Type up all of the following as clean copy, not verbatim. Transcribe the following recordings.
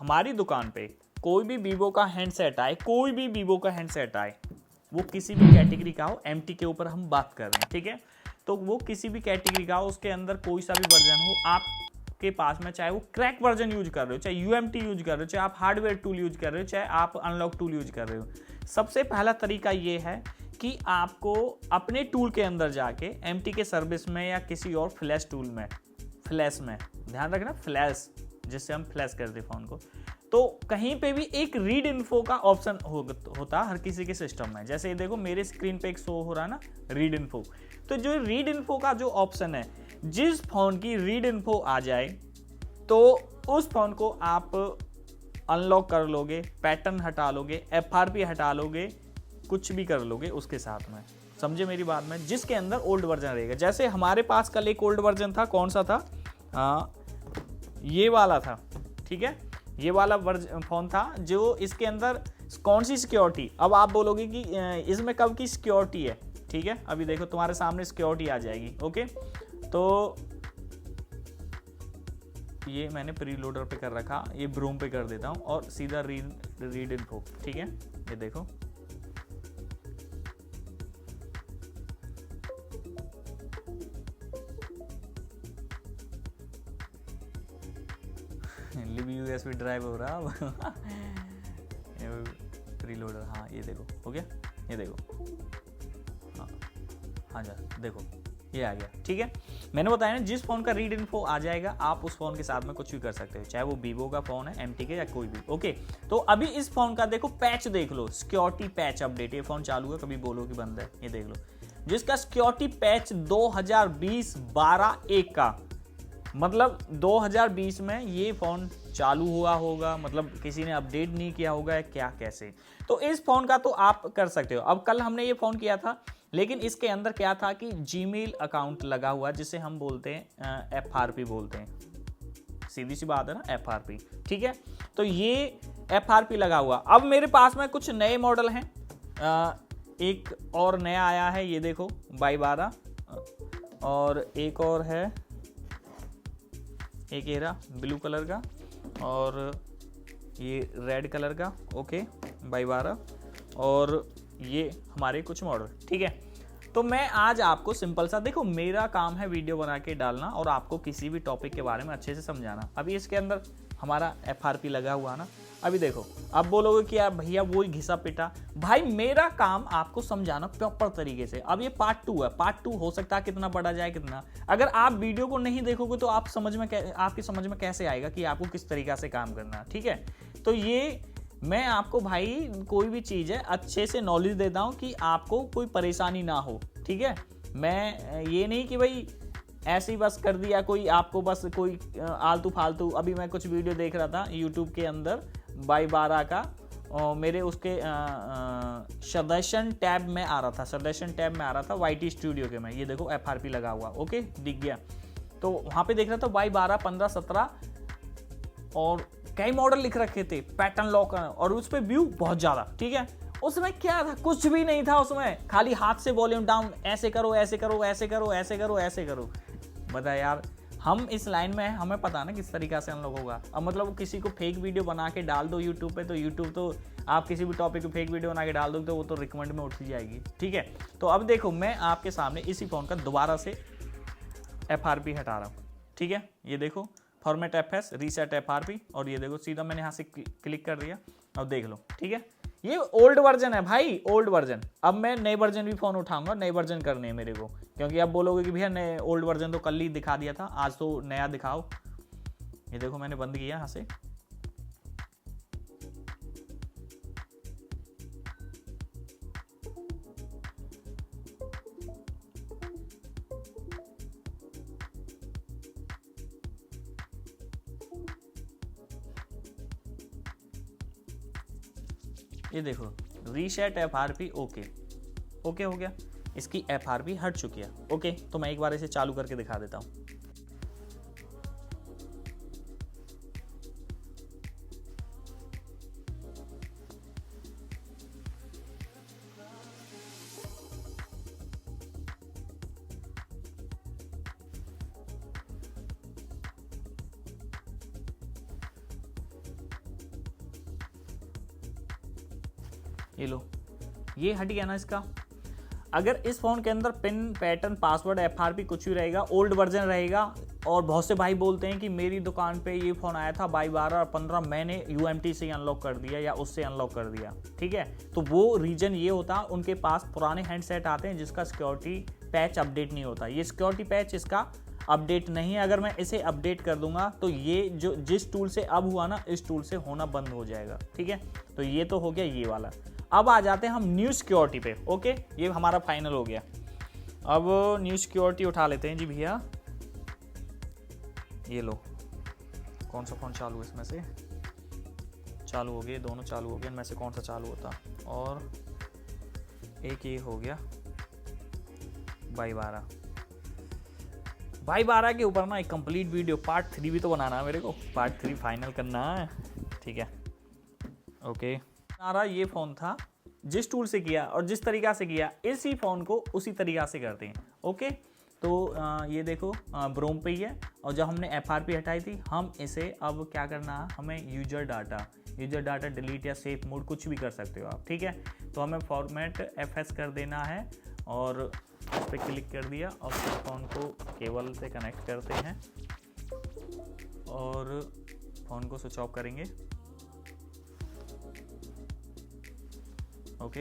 हमारी दुकान पे कोई भी वीवो का हैंडसेट आए, कोई भी वीवो का हैंडसेट आए, वो किसी भी कैटेगरी का हो, एमटी के ऊपर हम बात कर रहे हैं, ठीक है। तो वो किसी भी कैटेगरी का हो, उसके अंदर कोई सा भी वर्जन हो आपके पास में, चाहे वो क्रैक वर्जन यूज कर रहे हो, चाहे यूएमटी यूज कर रहे हो, चाहे आप हार्डवेयर टूल यूज कर रहे हो, चाहे आप अनलॉक टूल यूज कर रहे हो, सबसे पहला तरीका ये है कि आपको अपने टूल के अंदर जाके एमटी के सर्विस में या किसी और फ्लैश टूल में, फ्लैश में ध्यान रखना, फ्लैश जिससे हम फ्लैश करते फोन को, तो कहीं पे भी एक रीड इन्फो का ऑप्शन होता हर किसी के सिस्टम में। जैसे ये देखो मेरे स्क्रीन पे एक शो हो रहा है ना रीड इन्फो, तो जो रीड इन्फो का जो ऑप्शन है, जिस फोन की रीड इन्फो आ जाए तो उस फोन को आप अनलॉक कर लोगे, पैटर्न हटा लोगे, एफआरपी हटा लोगे, कुछ भी कर लोगे उसके साथ में, समझे मेरी बात में, जिसके अंदर ओल्ड वर्जन रहेगा। जैसे हमारे पास कल एक ओल्ड वर्जन था, कौन सा था, ये वाला था, ठीक है, ये वाला फोन था जो इसके अंदर कौन सी सिक्योरिटी, अब आप बोलोगे कि इसमें कब की सिक्योरिटी है, ठीक है, अभी देखो तुम्हारे सामने सिक्योरिटी आ जाएगी, ओके। तो ये मैंने प्रीलोडर पे कर रखा, ये ब्रूम पे कर देता हूँ और सीधा रीड इन्फो, ठीक है, ये देखो लिव यूएसबी ड्राइव हो रहा अब प्रीलोडर, हाँ ये देखो हो गया, ये देखो, हाँ हाँ जा देखो ये आ गया, ठीक है। मैंने बताया ना जिस फोन का रीड इन्फो आ जाएगा आप उस फोन के साथ में कुछ भी कर सकते हो, चाहे वो वीवो का फोन है, एमटी के या कोई भी, ओके। तो अभी इस फोन का देखो पैच देख लो, सिक्योरिटी पैच अपडेट, ये फोन चालू है, कभी बोलो कि बंद है, ये देख लो, जिसका सिक्योरिटी पैच 2020-12-1 का, मतलब 2020 में ये फ़ोन चालू हुआ होगा, मतलब किसी ने अपडेट नहीं किया होगा, क्या कैसे। तो इस फ़ोन का तो आप कर सकते हो। अब कल हमने ये फ़ोन किया था, लेकिन इसके अंदर क्या था कि जीमेल अकाउंट लगा हुआ, जिसे हम बोलते हैं एफआरपी बोलते हैं, सीधी सी बात है ना, एफआरपी, ठीक है। तो ये एफआरपी लगा हुआ। अब मेरे पास में कुछ नए मॉडल हैं, एक और नया आया है, ये देखो Y12, और एक और है, एक एरा ब्लू कलर का और ये रेड कलर का, ओके, Y12, और ये हमारे कुछ मॉडल, ठीक है। तो मैं आज आपको सिंपल सा, देखो मेरा काम है वीडियो बना के डालना और आपको किसी भी टॉपिक के बारे में अच्छे से समझाना। अभी इसके अंदर हमारा एफआरपी लगा हुआ ना, अभी देखो, अब बोलोगे कि यार भैया वो हिस्सा पिटा, भाई मेरा काम आपको समझाना प्रॉपर तरीके से। अब ये पार्ट 2 है, पार्ट 2 हो सकता है कितना बड़ा जाए कितना, अगर आप वीडियो को नहीं देखोगे तो आप आपकी समझ में कैसे आएगा कि आपको किस तरीका से काम करना है, ठीक है। तो ये मैं आपको भाई कोई भी चीज़ है अच्छे से नॉलेज देता हूँ कि आपको कोई परेशानी ना हो, ठीक है। मैं ये नहीं कि भाई ऐसे ही बस कर दिया कोई, आपको बस कोई आलतू फालतू। अभी मैं कुछ वीडियो देख रहा था यूट्यूब के अंदर Y12 का, मेरे उसके सजेशन टैब में आ रहा था, सजेशन टैब में आ रहा था YT स्टूडियो के में, ये देखो एफआरपी लगा हुआ, ओके, दिख गया। तो वहाँ पे देख रहा था Y12, 15, 17 और कई मॉडल लिख रखे थे, पैटर्न लॉक, और उस पर व्यू बहुत ज़्यादा, ठीक है। उसमें क्या था, कुछ भी नहीं था उसमें, खाली हाथ से वॉल्यूम डाउन, ऐसे करो ऐसे करो ऐसे करो ऐसे करो ऐसे करो। बता यार, हम इस लाइन में हैं, हमें पता ना किस तरीका से अनलॉक होगा। अब मतलब किसी को फेक वीडियो बना के डाल दो यूट्यूब पे, तो यूट्यूब तो आप किसी भी टॉपिक पे फेक वीडियो बना के डाल दो तो वो तो रिकमेंड में उठ जाएगी, ठीक है। तो अब देखो मैं आपके सामने इसी फोन का दोबारा से एफआरपी हटा रहा हूँ, ठीक है। ये देखो फॉर्मेट एफएस, रीसेट एफआरपी, और ये देखो सीधा मैंने यहाँ से क्लिक कर दिया, अब देख लो, ठीक है। ये ओल्ड वर्जन है भाई, ओल्ड वर्जन। अब मैं नए वर्जन भी फोन उठाऊंगा, नए वर्जन करने हैं मेरे को, क्योंकि आप बोलोगे कि भैया नए ओल्ड वर्जन तो कल ही दिखा दिया था, आज तो नया दिखाओ। ये देखो मैंने बंद किया यहाँ से, ये देखो रीसेट एफआरपी, ओके ओके हो गया, इसकी एफआरपी हट चुकी है, ओके। तो मैं एक बार इसे चालू करके दिखा देता हूँ। ये लो, ये हट गया ना इसका। अगर इस फ़ोन के अंदर पिन, पैटर्न, पासवर्ड, FRP कुछ भी रहेगा, ओल्ड वर्जन रहेगा, और बहुत से भाई बोलते हैं कि मेरी दुकान पे ये फ़ोन आया था 22/12 और 15 मैंने UMT से अनलॉक कर दिया या उससे अनलॉक कर दिया, ठीक है। तो वो रीज़न ये होता, उनके पास पुराने हैंडसेट आते हैं जिसका सिक्योरिटी पैच अपडेट नहीं होता। ये सिक्योरिटी पैच इसका अपडेट नहीं है। अगर मैं इसे अपडेट कर दूंगा तो ये जो जिस टूल से अब हुआ ना, इस टूल से होना बंद हो जाएगा, ठीक है। तो ये तो हो गया ये वाला। अब आ जाते हैं हम न्यू सिक्योरिटी पे। ओके, ये हमारा फाइनल हो गया। अब न्यू सिक्योरिटी उठा लेते हैं जी भैया। ये लो, कौन सा फ़ोन चालू है इसमें से? चालू हो गए, दोनों चालू हो गए, इनमें से कौन सा चालू होता? और एक ये हो गया 22/12 के ऊपर ना एक कंप्लीट वीडियो पार्ट 3 भी तो बनाना है मेरे को, पार्ट 3 फाइनल करना है, ठीक है। ओके, हमारा ये फ़ोन था, जिस टूल से किया और जिस तरीक़ा से किया, इसी फ़ोन को उसी तरीक़ा से करते हैं। ओके, तो ये देखो ब्रोम पे ही है, और जब हमने FRP हटाई थी, हम इसे अब क्या करना है, हमें यूजर डाटा डिलीट या सेव मोड कुछ भी कर सकते हो आप, ठीक है। तो हमें फॉर्मेट FS कर देना है, और इस पर क्लिक कर दिया, और फिर फ़ोन को केबल से कनेक्ट करते हैं और फ़ोन को स्विच ऑफ करेंगे। ओके,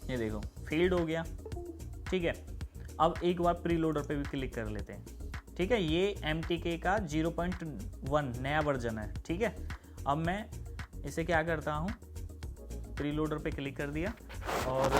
ये देखो फील्ड हो गया, ठीक है। अब एक बार प्री लोडर पे भी क्लिक कर लेते हैं, ठीक है। ये MTK का 0.1 नया वर्जन है, ठीक है। अब मैं इसे क्या करता हूँ, प्री लोडर पे क्लिक कर दिया और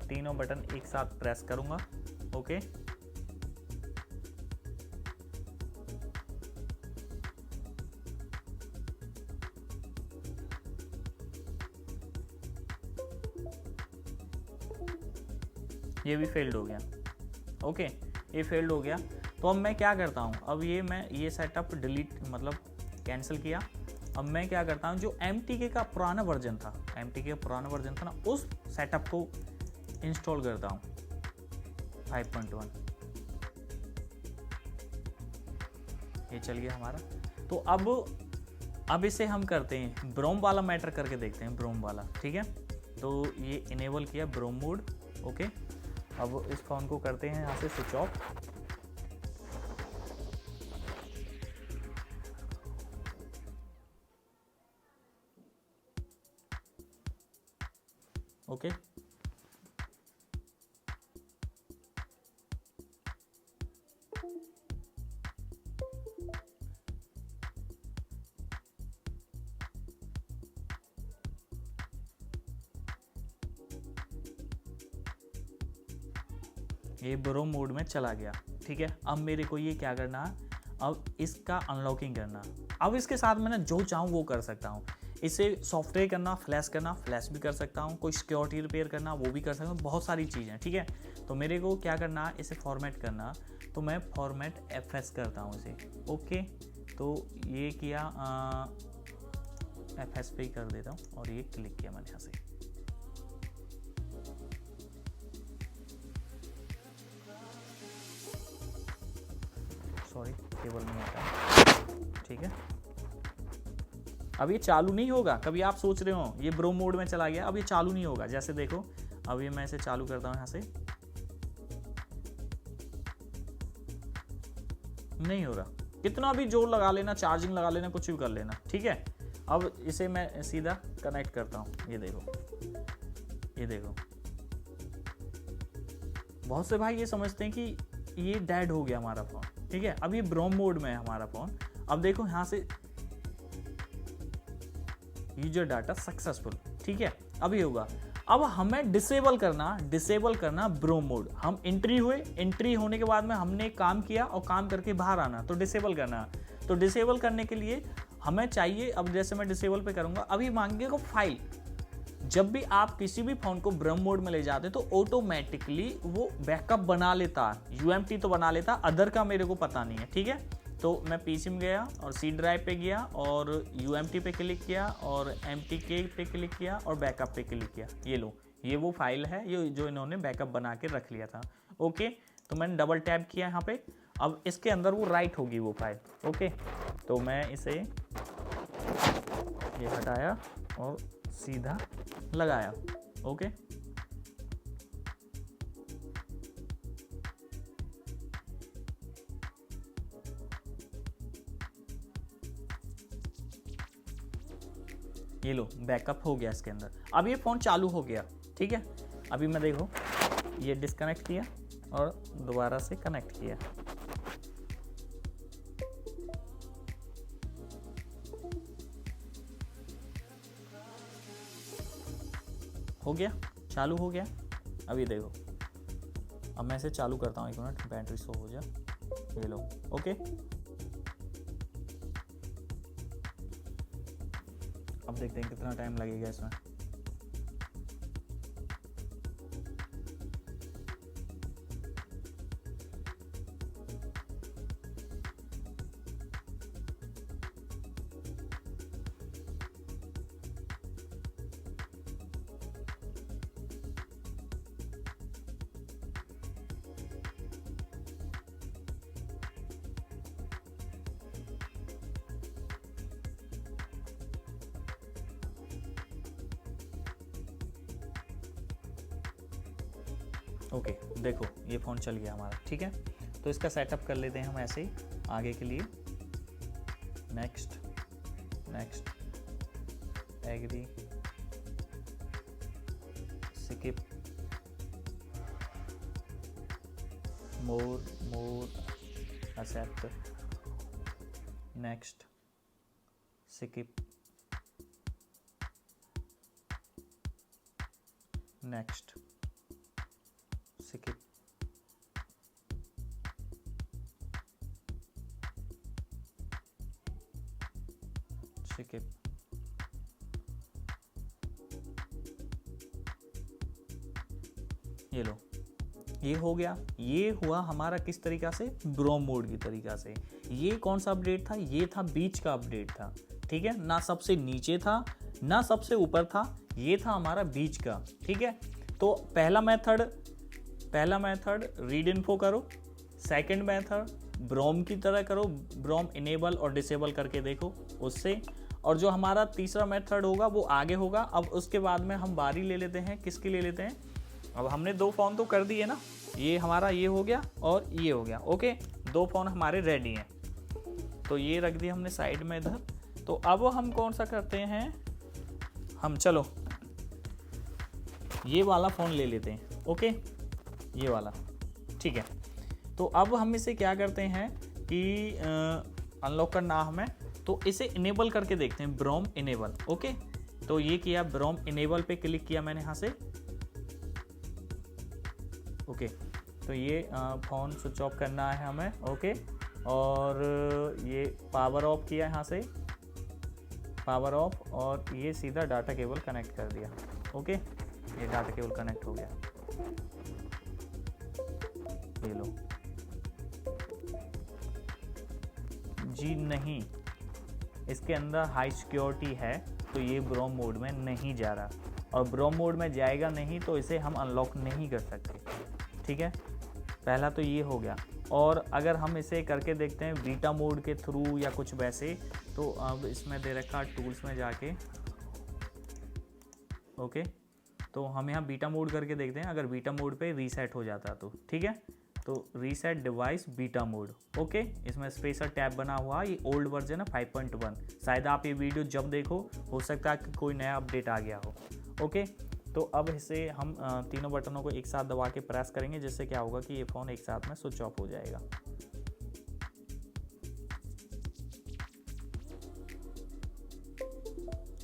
तीनों बटन एक साथ प्रेस करूँगा। ओके, ये भी फेल्ड हो गया। ओके, ये फेल्ड हो गया। तो अब मैं क्या करता हूँ, अब ये सेटअप डिलीट मतलब कैंसिल किया। अब मैं क्या करता हूँ, जो MTK का पुराना वर्जन था, ना, उस सेटअप को इंस्टॉल करता हूँ 5.1। ये चल गया हमारा। तो अब इसे हम करते हैं ब्रोम वाला मैटर करके देखते हैं, ब्रोम वाला, ठीक है। तो ये इनेबल किया ब्रोम मोड। ओके, अब इस फ़ोन को करते हैं यहाँ से स्विच ऑफ। ओके, ये ब्रोम मोड में चला गया, ठीक है। अब मेरे को ये क्या करना है, अब इसका अनलॉकिंग करना। अब इसके साथ मैं ना जो चाहूँ वो कर सकता हूँ। इसे सॉफ्टवेयर करना, फ्लैश भी कर सकता हूँ, कोई सिक्योरिटी रिपेयर करना वो भी कर सकता हूँ, बहुत सारी चीज़ें, ठीक है। तो मेरे को क्या करना है, इसे फॉर्मेट करना, तो मैं फॉर्मेट FS करता हूँ इसे। ओके, तो ये किया, FS पे ही कर देता हूँ और ये क्लिक किया मैंने यहाँ से। सॉरी, केबल नहीं आता, ठीक है। अब ये चालू नहीं होगा। कभी आप सोच रहे हो ये ब्रोम मोड में चला गया, अब ये चालू नहीं होगा। जैसे देखो, अब ये मैं इसे चालू करता हूँ यहाँ से, नहीं हो रहा। कितना भी जोर लगा लेना, चार्जिंग लगा लेना, कुछ भी कर लेना, ठीक है। अब इसे मैं सीधा कनेक्ट करता हूँ, ये देखो। बहुत से भाई ये समझते हैं कि ये डेड हो गया हमारा फ़ोन, ठीक है। अब ये ब्रोम मोड में है हमारा फ़ोन। अब देखो यहाँ से यूजर डाटा सक्सेसफुल, ठीक है। अब ये होगा। अब हमें डिसेबल करना ब्रोम मोड। हम एंट्री होने के बाद में हमने काम किया और काम करके बाहर आना, तो डिसेबल करना। तो डिसेबल करने के लिए हमें चाहिए, अब जैसे मैं डिसेबल पे करूंगा, अभी मांगेगा फाइल। जब भी आप किसी भी फ़ोन को ब्रोम मोड में ले जाते तो ऑटोमेटिकली वो बैकअप बना लेता, UMT तो बना लेता, अदर का मेरे को पता नहीं है, ठीक है। तो मैं PC में गया और C ड्राइव पे गया और UMT पे क्लिक किया और MTK पे क्लिक किया और बैकअप पे क्लिक किया। ये लो, ये वो फाइल है ये जो इन्होंने बैकअप बना के रख लिया था। ओके, तो मैंने डबल टैप किया यहाँ पे, अब इसके अंदर वो राइट होगी वो फाइल। ओके, तो मैं इसे ये हटाया और सीधा लगाया। ओके, ये लो बैकअप हो गया इसके अंदर। अब ये फ़ोन चालू हो गया। ठीक है, अभी मैं देखो ये डिस्कनेक्ट किया और दोबारा से कनेक्ट किया। हो गया, चालू हो गया। अभी देखो, अब मैं इसे चालू करता हूँ, 1 मिनट, बैटरी सो हो जा। ये लो, ओके। अब देखते हैं कितना टाइम लगेगा इसमें। ओके, देखो ये फ़ोन चल गया हमारा। ठीक है, तो इसका सेटअप कर लेते हैं हम ऐसे ही आगे के लिए। Next, next, agree, skip, more, accept, next, skip, next, skip, skip, ये लो, ये हो गया। ये हुआ हमारा किस तरीका से, ब्रोम मोड की तरीका से। ये कौन सा अपडेट था, ये था बीच का अपडेट था। ठीक है, ना सबसे नीचे था ना सबसे ऊपर था, ये था हमारा बीच का। ठीक है, तो पहला मेथड रीड इन्फो करो, सेकंड मेथड ब्रोम की तरह करो, ब्रोम इनेबल और डिसेबल करके देखो उससे, और जो हमारा तीसरा मेथड होगा वो आगे होगा। अब उसके बाद में हम बारी ले लेते हैं, किसकी ले लेते हैं। अब हमने 2 फ़ोन तो कर दिए ना, ये हमारा ये हो गया और ये हो गया। ओके, 2 फ़ोन हमारे रेडी हैं, तो ये रख दिया हमने साइड में इधर। तो अब हम कौन सा करते हैं, हम चलो ये वाला फ़ोन ले लेते हैं। ओके, ये वाला। ठीक है, तो अब हम इसे क्या करते हैं कि अनलॉक करना हमें, तो इसे इनेबल करके देखते हैं, ब्रोम इनेबल। ओके, तो ये किया, ब्रोम इनेबल पे क्लिक किया मैंने यहाँ से। ओके, तो ये फ़ोन स्विच ऑफ करना है हमें। ओके, और ये पावर ऑफ किया यहाँ से, पावर ऑफ, और ये सीधा डाटा केबल कनेक्ट कर दिया। ओके, ये डाटा केबल कनेक्ट हो गया। ये लो जी, नहीं, इसके अंदर हाई सिक्योरिटी है, तो ये ब्रोम मोड में नहीं जा रहा, और ब्रोम मोड में जाएगा नहीं तो इसे हम अनलॉक नहीं कर सकते। ठीक है, पहला तो ये हो गया। और अगर हम इसे करके देखते हैं बीटा मोड के थ्रू या कुछ वैसे, तो अब इसमें दे रखा टूल्स में जाके, ओके, तो हम यहाँ बीटा मोड करके देखते हैं, अगर बीटा मोड पे रीसेट हो जाता तो। ठीक है, तो reset device beta mode. Okay, इसमें स्पेशल टैब बना हुआ, ये ओल्ड वर्जन है 5.1। शायद आप ये वीडियो जब देखो, हो सकता है कि कोई नया अपडेट आ गया हो। ओके, तो अब इसे हम तीनों बटनों को एक साथ दबा के प्रेस करेंगे, जिससे क्या होगा कि ये फ़ोन एक साथ में स्विच ऑफ हो जाएगा।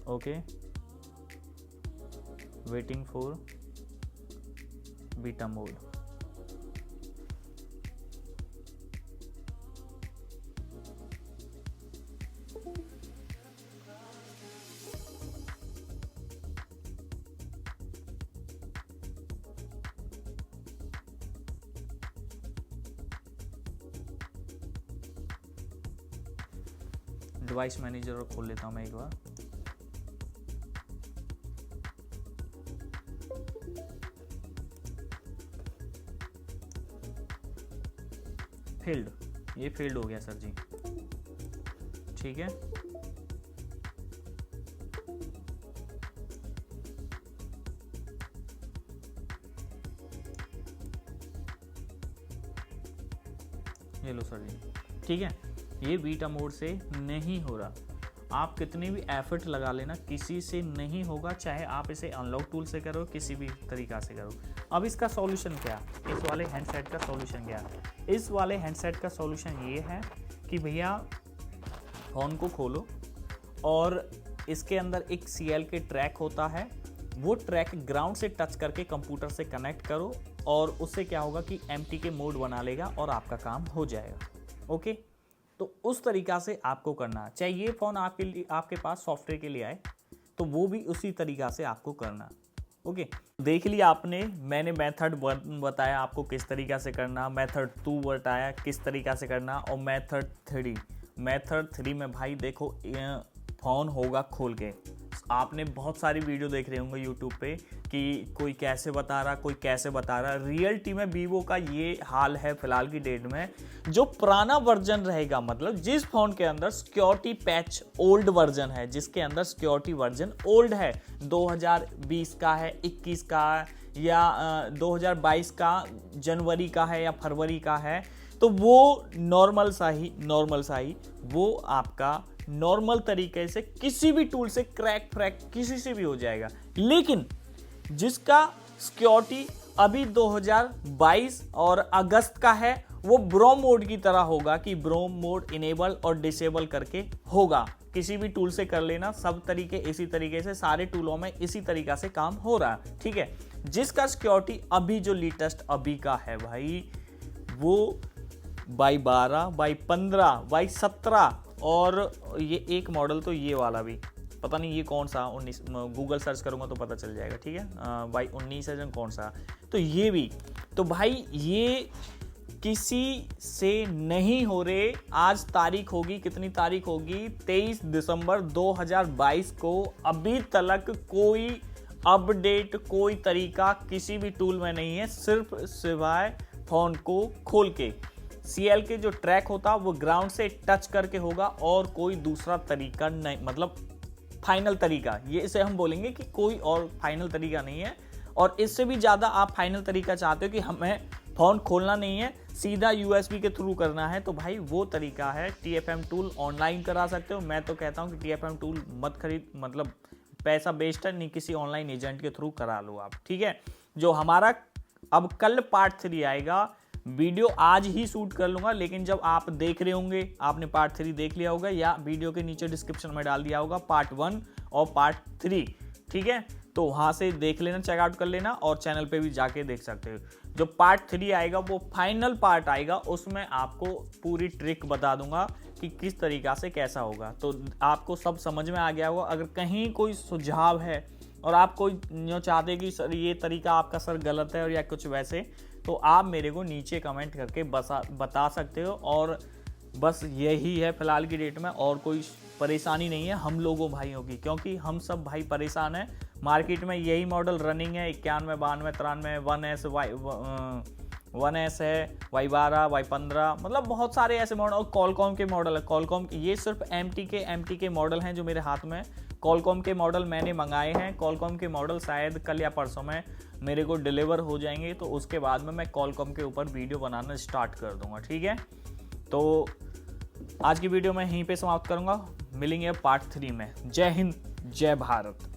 Okay, waiting for beta mode. Device manager और खोल लेता हूँ मैं एक बार। फील्ड, ये फील्ड हो गया सर जी, ठीक है। ये लो सर जी, ठीक है। ये बीटा मोड से नहीं हो रहा, आप कितनी भी एफर्ट लगा लेना किसी से नहीं होगा, चाहे आप इसे अनलॉक टूल से करो, किसी भी तरीका से करो। अब इसका सॉल्यूशन क्या, इस वाले हैंडसेट का सॉल्यूशन क्या? इस वाले हैंडसेट का सॉल्यूशन ये है कि भैया फ़ोन को खोलो और इसके अंदर एक CL के ट्रैक होता है, वो ट्रैक ग्राउंड से टच करके कंप्यूटर से कनेक्ट करो और उससे क्या होगा कि MTK मोड बना लेगा और आपका काम हो जाएगा। ओके, तो उस तरीका से आपको करना, चाहे ये फ़ोन आपके लिए, आपके पास सॉफ्टवेयर के लिए आए तो वो भी उसी तरीका से आपको करना। ओके, देख लिया आपने, मैंने मेथड 1 बताया आपको किस तरीका से करना, मेथड 2 बताया किस तरीका से करना, और मेथड 3 में भाई देखो फ़ोन होगा खोल के, आपने बहुत सारी वीडियो देख रहे होंगे यूट्यूब पे कि कोई कैसे बता रहा, कोई कैसे बता रहा। रियलिटी में वीवो का ये हाल है फिलहाल की डेट में। जो पुराना वर्जन रहेगा, मतलब जिस फ़ोन के अंदर सिक्योरिटी पैच ओल्ड वर्जन है, जिसके अंदर सिक्योरिटी वर्जन ओल्ड है, 2020 का है, 21 का या 2022 का जनवरी का है या फरवरी का है, तो वो नॉर्मल सा ही वो आपका नॉर्मल तरीके से किसी भी टूल से क्रैक फ्रैक किसी से भी हो जाएगा। लेकिन जिसका सिक्योरिटी अभी 2022 और अगस्त का है, वो ब्रोम मोड की तरह होगा कि ब्रोम मोड इनेबल और डिसेबल करके होगा। किसी भी टूल से कर लेना, सब तरीके इसी तरीके से, सारे टूलों में इसी तरीका से काम हो रहा है, ठीक है। जिसका सिक्योरिटी अभी जो लेटेस्ट अभी का है भाई, वो Y12, Y15, Y17 और ये एक मॉडल तो ये वाला भी पता नहीं ये कौन सा 19, गूगल सर्च करूंगा तो पता चल जाएगा, ठीक है। Y19 है कौन सा, तो ये भी, तो भाई ये किसी से नहीं हो रहे। आज तारीख होगी, कितनी तारीख होगी, 23 दिसंबर 2022 को, अभी तक कोई अपडेट, कोई तरीका किसी भी टूल में नहीं है, सिर्फ सिवाय फ़ोन को खोल के। CL के जो ट्रैक होता वो ग्राउंड से टच करके होगा और कोई दूसरा तरीका नहीं, मतलब फाइनल तरीका, ये इसे हम बोलेंगे कि कोई और फाइनल तरीका नहीं है। और इससे भी ज़्यादा आप फाइनल तरीका चाहते हो कि हमें फ़ोन खोलना नहीं है, सीधा USB के थ्रू करना है, तो भाई वो तरीका है TFM टूल, ऑनलाइन करा सकते हो। मैं तो कहता हूँ कि TFM टूल मत खरीद, मतलब पैसा वेस्ट है, नहीं किसी ऑनलाइन एजेंट के थ्रू करा लो आप, ठीक है। जो हमारा अब कल पार्ट 3 आएगा, वीडियो आज ही शूट कर लूंगा, लेकिन जब आप देख रहे होंगे आपने पार्ट 3 देख लिया होगा या वीडियो के नीचे डिस्क्रिप्शन में डाल दिया होगा पार्ट 1 और पार्ट 3, ठीक है। तो वहां से देख लेना, चेकआउट कर लेना और चैनल पे भी जाके देख सकते हो। जो पार्ट 3 आएगा वो फाइनल पार्ट आएगा, उसमें आपको पूरी ट्रिक बता दूंगा कि किस तरीका से कैसा होगा, तो आपको सब समझ में आ गया होगा। अगर कहीं कोई सुझाव है और आप कोई यूँ चाहते कि सर ये तरीका आपका सर गलत है और या कुछ वैसे, तो आप मेरे को नीचे कमेंट करके बता सकते हो। और बस यही है फिलहाल की डेट में, और कोई परेशानी नहीं है हम लोगों भाइयों की, क्योंकि हम सब भाई परेशान हैं। मार्केट में यही मॉडल रनिंग है, 91, 92, 93, 1S है, Y12, Y15, मतलब बहुत सारे ऐसे मॉडल, और कॉलकॉम के मॉडल है। कॉलकॉम ये सिर्फ MTK मॉडल हैं जो मेरे हाथ में। कॉलकॉम के मॉडल मैंने मंगाए हैं, कॉलकॉम के मॉडल शायद कल या परसों में मेरे को डिलीवर हो जाएंगे, तो उसके बाद में मैं कॉलकॉम के ऊपर वीडियो बनाना स्टार्ट कर दूंगा, ठीक है। तो आज की वीडियो मैं यहीं पे समाप्त करूंगा, मिलेंगे पार्ट 3 में। जय हिंद, जय भारत।